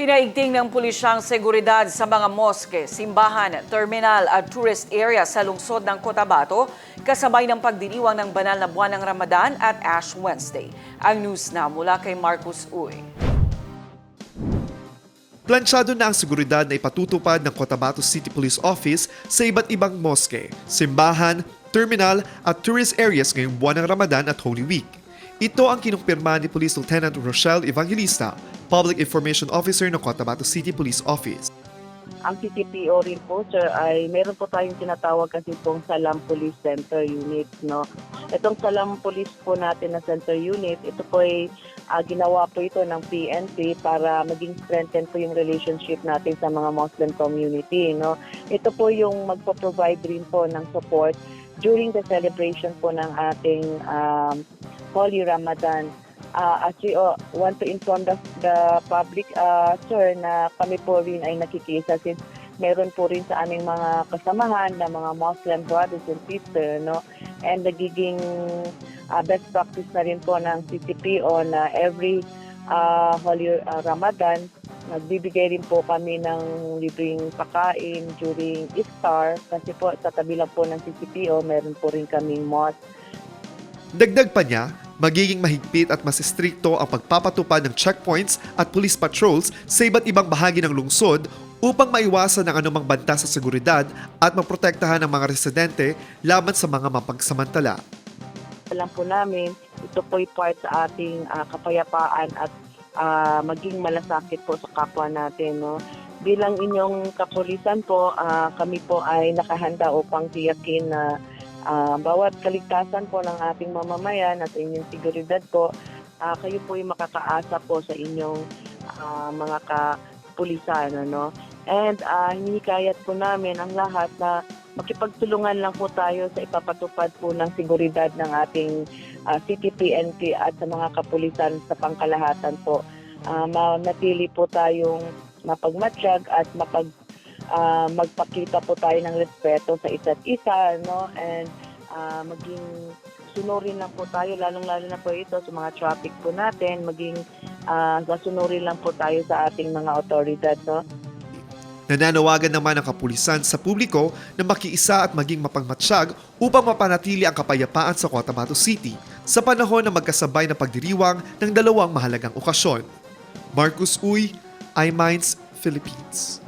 Pinaigting ng pulisyang seguridad sa mga moske, simbahan, terminal at tourist area sa lungsod ng Cotabato kasabay ng pagdiriwang ng banal na buwan ng Ramadan at Ash Wednesday. Ang news na mula kay Marcus Uy. Plansyado na ang seguridad na ipatutupad ng Cotabato City Police Office sa iba't ibang moske, simbahan, terminal at tourist areas ngayong buwan ng Ramadan at Holy Week. Ito ang kinumpirma ni Police Lieutenant Rochelle Evangelista, Public Information Officer ng Cotabato City Police Office. Ang CTPO rin po, sir, ay meron po tayong tinatawag kasi pong Salam Police Center Unit. No? Itong Salam Police po natin na Center Unit, ito po ay ginawa po ito ng PNP para maging strengthen po yung relationship natin sa mga Muslim community. No? Ito po yung magpo-provide rin po ng support during the celebration po ng ating Holy Ramadan. As we want to inform the public, sir, na kami po rin ay nakikisa since meron po rin sa aming mga kasamahan na mga Muslim brothers and sisters, no? And nagiging best practice na rin po ng CTPO na every Holy Ramadan, nagbibigay rin po kami ng libreng pakain during iftar kasi po sa tabi lang po ng CTPO, meron po rin kaming mosque. Dagdag pa niya, magiging mahigpit at mas istrikto ang pagpapatupad ng checkpoints at police patrols sa iba't ibang bahagi ng lungsod upang maiwasan ang anumang banta sa seguridad at maprotektahan ang mga residente laban sa mga mapagsamantala. Alam po namin, ito po'y part sa ating kapayapaan at maging malasakit po sa kapwa natin. No? Bilang inyong kapulisan po, kami po ay nakahanda upang tiyakin na bawat kaligtasan po ng ating mamamayan at inyong seguridad po, kayo po ay makakaasa po sa inyong mga kapulisan. Ano? And hinikayat po namin ang lahat na makipagtulungan lang po tayo sa ipapatupad po ng seguridad ng ating CTPNP at sa mga kapulisan sa pangkalahatan po. Manatili po tayong mapagmatsyag at magpakita po tayo ng respeto sa isa't isa, no? And maging sunurin lang po tayo, lalong-lalo na po ito sa mga traffic po natin, maging sunurin lang po tayo sa ating mga otoridad, no? Nananawagan naman ang kapulisan sa publiko na makiisa at maging mapagmatsyag upang mapanatili ang kapayapaan sa Cotabato City sa panahon na magkasabay na pagdiriwang ng dalawang mahalagang okasyon. Marcus Uy, iMinds, Philippines.